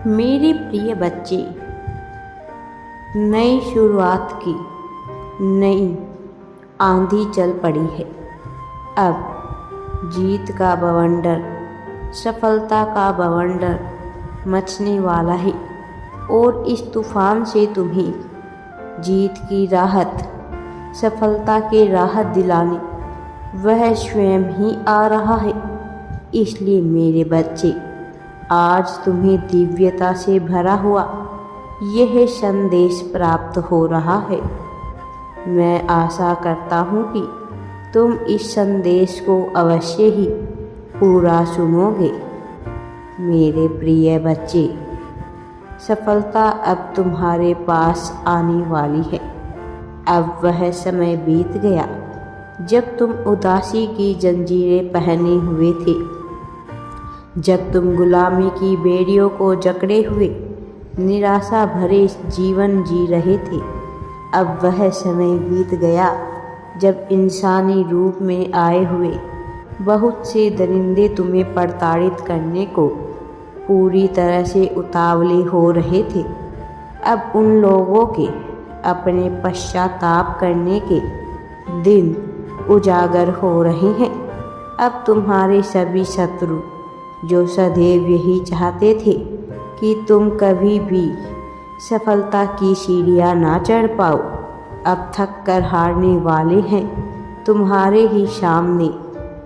मेरे प्रिय बच्चे, नई शुरुआत की नई आंधी चल पड़ी है। अब जीत का बवंडर, सफलता का बवंडर मचने वाला है और इस तूफान से तुम्हें जीत की राहत, सफलता की राहत दिलाने वह स्वयं ही आ रहा है। इसलिए मेरे बच्चे, आज तुम्हें दिव्यता से भरा हुआ यह संदेश प्राप्त हो रहा है। मैं आशा करता हूँ कि तुम इस संदेश को अवश्य ही पूरा सुनोगे। मेरे प्रिय बच्चे, सफलता अब तुम्हारे पास आने वाली है। अब वह समय बीत गया जब तुम उदासी की जंजीरें पहने हुए थे, जब तुम गुलामी की बेड़ियों को जकड़े हुए निराशा भरे जीवन जी रहे थे। अब वह समय बीत गया जब इंसानी रूप में आए हुए बहुत से दरिंदे तुम्हें प्रताड़ित करने को पूरी तरह से उतावले हो रहे थे। अब उन लोगों के अपने पश्चाताप करने के दिन उजागर हो रहे हैं। अब तुम्हारे सभी शत्रु जो सदैव यही चाहते थे कि तुम कभी भी सफलता की सीढ़ियाँ ना चढ़ पाओ, अब थक कर हारने वाले हैं। तुम्हारे ही सामने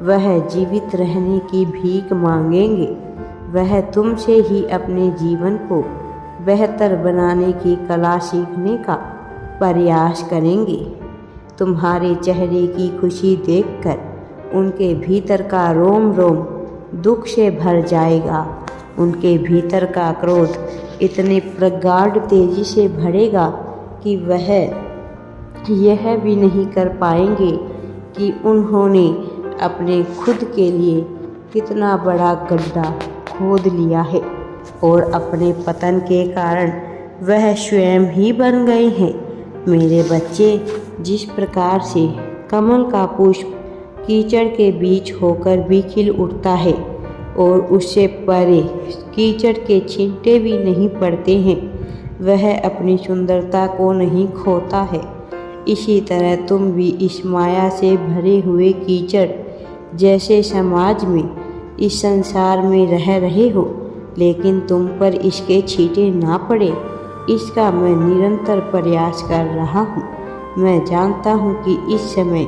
वह जीवित रहने की भीख मांगेंगे। वह तुमसे ही अपने जीवन को बेहतर बनाने की कला सीखने का प्रयास करेंगे। तुम्हारे चेहरे की खुशी देखकर उनके भीतर का रोम रोम दुख से भर जाएगा। उनके भीतर का क्रोध इतने प्रगाढ़ तेजी से भरेगा कि वह यह भी नहीं कर पाएंगे कि उन्होंने अपने खुद के लिए कितना बड़ा गड्ढा खोद लिया है और अपने पतन के कारण वह स्वयं ही बन गए हैं। मेरे बच्चे, जिस प्रकार से कमल का पुष्प कीचड़ के बीच होकर भी खिल उठता है और उससे परे कीचड़ के छींटे भी नहीं पड़ते हैं, वह अपनी सुंदरता को नहीं खोता है, इसी तरह तुम भी इस माया से भरे हुए कीचड़ जैसे समाज में, इस संसार में रह रहे हो, लेकिन तुम पर इसके छींटे ना पड़े, इसका मैं निरंतर प्रयास कर रहा हूँ। मैं जानता हूँ कि इस समय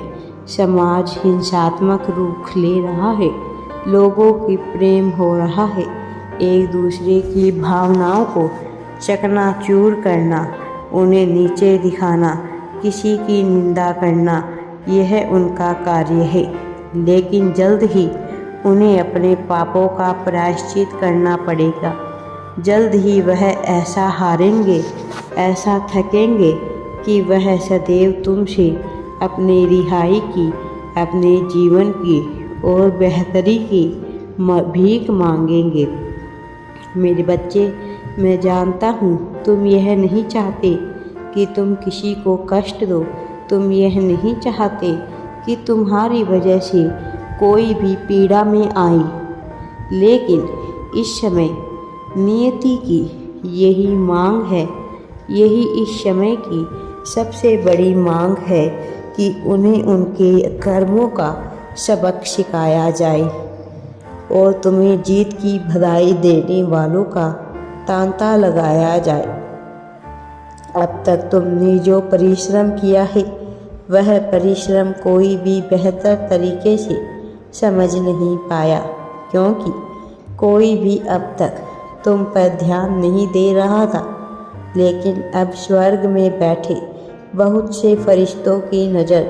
समाज हिंसात्मक रूप ले रहा है, लोगों की प्रेम हो रहा है, एक दूसरे की भावनाओं को चकनाचूर करना, उन्हें नीचे दिखाना, किसी की निंदा करना, यह उनका कार्य है। लेकिन जल्द ही उन्हें अपने पापों का प्रायश्चित करना पड़ेगा। जल्द ही वह ऐसा हारेंगे, ऐसा थकेंगे कि वह सदैव तुमसे अपने रिहाई की, अपने जीवन की और बेहतरी की भीख मांगेंगे। मेरे बच्चे, मैं जानता हूँ तुम यह नहीं चाहते कि तुम किसी को कष्ट दो, तुम यह नहीं चाहते कि तुम्हारी वजह से कोई भी पीड़ा में आए, लेकिन इस समय नियति की यही मांग है, यही इस समय की सबसे बड़ी मांग है कि उन्हें उनके कर्मों का सबक सिखाया जाए और तुम्हें जीत की बधाई देने वालों का तांता लगाया जाए। अब तक तुमने जो परिश्रम किया है, वह परिश्रम कोई भी बेहतर तरीके से समझ नहीं पाया, क्योंकि कोई भी अब तक तुम पर ध्यान नहीं दे रहा था। लेकिन अब स्वर्ग में बैठे बहुत से फरिश्तों की नज़र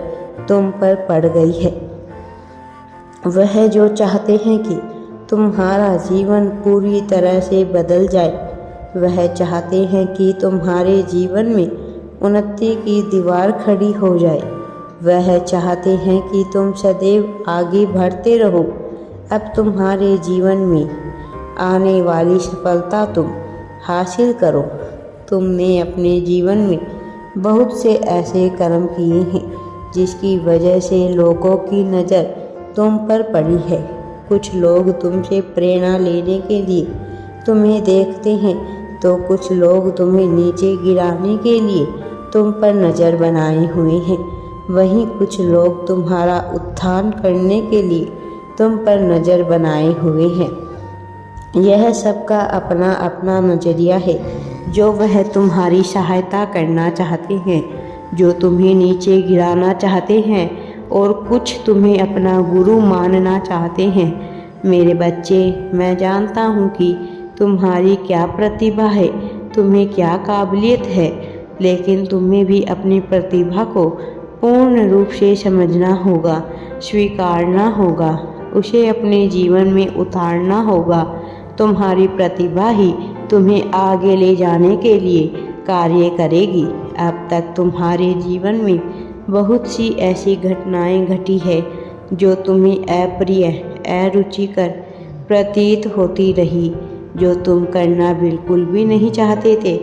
तुम पर पड़ गई है। वह जो चाहते हैं कि तुम्हारा जीवन पूरी तरह से बदल जाए, वह चाहते हैं कि तुम्हारे जीवन में उन्नति की दीवार खड़ी हो जाए, वह चाहते हैं कि तुम सदैव आगे बढ़ते रहो। अब तुम्हारे जीवन में आने वाली सफलता तुम हासिल करो। तुमने अपने जीवन में बहुत से ऐसे कर्म किए हैं जिसकी वजह से लोगों की नज़र तुम पर पड़ी है। कुछ लोग तुमसे प्रेरणा लेने के लिए तुम्हें देखते हैं तो कुछ लोग तुम्हें नीचे गिराने के लिए तुम पर नज़र बनाए हुए हैं, वहीं कुछ लोग तुम्हारा उत्थान करने के लिए तुम पर नज़र बनाए हुए हैं। यह सबका अपना अपना नज़रिया है। जो वह तुम्हारी सहायता करना चाहते हैं, जो तुम्हें नीचे गिराना चाहते हैं, और कुछ तुम्हें अपना गुरु मानना चाहते हैं। मेरे बच्चे, मैं जानता हूँ कि तुम्हारी क्या प्रतिभा है, तुम्हें क्या काबिलियत है, लेकिन तुम्हें भी अपनी प्रतिभा को पूर्ण रूप से समझना होगा, स्वीकारना होगा, उसे अपने जीवन में उतारना होगा। तुम्हारी प्रतिभा ही तुम्हें आगे ले जाने के लिए कार्य करेगी। अब तक तुम्हारे जीवन में बहुत सी ऐसी घटनाएं घटी है जो तुम्हें अप्रिय, अरुचिकर प्रतीत होती रही, जो तुम करना बिल्कुल भी नहीं चाहते थे,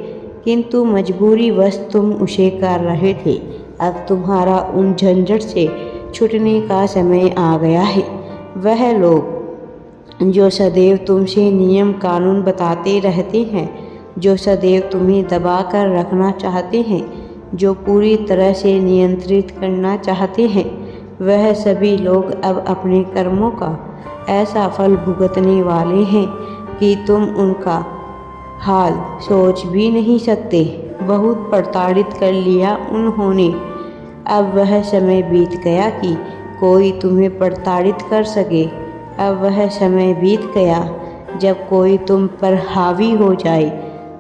किंतु मजबूरीवश तुम उसे कर रहे थे। अब तुम्हारा उन झंझट से छूटने का समय आ गया है। वह लोग जो सदैव तुमसे नियम कानून बताते रहते हैं, जो सदैव तुम्हें दबा कर रखना चाहते हैं, जो पूरी तरह से नियंत्रित करना चाहते हैं, वह सभी लोग अब अपने कर्मों का ऐसा फल भुगतने वाले हैं कि तुम उनका हाल सोच भी नहीं सकते। बहुत प्रताड़ित कर लिया उन्होंने। अब वह समय बीत गया कि कोई तुम्हें प्रताड़ित कर सके। अब वह समय बीत गया जब कोई तुम पर हावी हो जाए।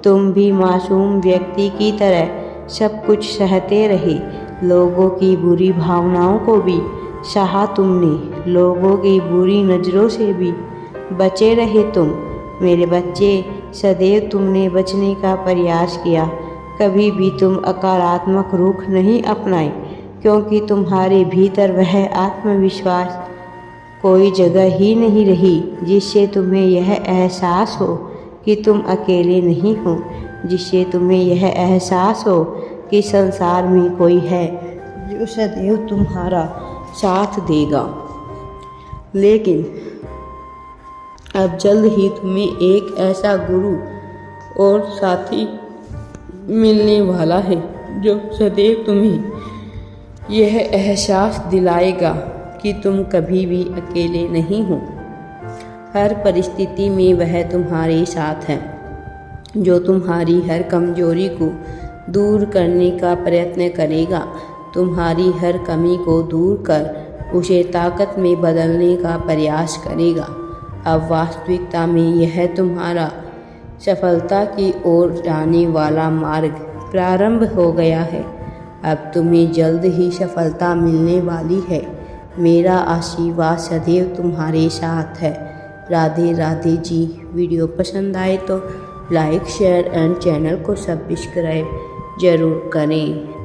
तुम भी मासूम व्यक्ति की तरह सब कुछ सहते रहे। लोगों की बुरी भावनाओं को भी सहा तुमने, लोगों की बुरी नज़रों से भी बचे रहे तुम। मेरे बच्चे, सदैव तुमने बचने का प्रयास किया, कभी भी तुम अकारात्मक रुख नहीं अपनाए, क्योंकि तुम्हारे भीतर वह आत्मविश्वास कोई जगह ही नहीं रही जिससे तुम्हें यह एहसास हो कि तुम अकेले नहीं हो, जिससे तुम्हें यह एहसास हो कि संसार में कोई है जो सदैव तुम्हारा साथ देगा। लेकिन अब जल्द ही तुम्हें एक ऐसा गुरु और साथी मिलने वाला है जो सदैव तुम्हें यह एहसास दिलाएगा कि तुम कभी भी अकेले नहीं हो। हर परिस्थिति में वह तुम्हारे साथ है, जो तुम्हारी हर कमजोरी को दूर करने का प्रयत्न करेगा, तुम्हारी हर कमी को दूर कर उसे ताकत में बदलने का प्रयास करेगा। अब वास्तविकता में यह तुम्हारा सफलता की ओर जाने वाला मार्ग प्रारंभ हो गया है। अब तुम्हें जल्द ही सफलता मिलने वाली है। मेरा आशीर्वाद सदैव तुम्हारे साथ है। राधे राधे जी। वीडियो पसंद आए तो लाइक, शेयर एंड चैनल को सब्सक्राइब ज़रूर करें।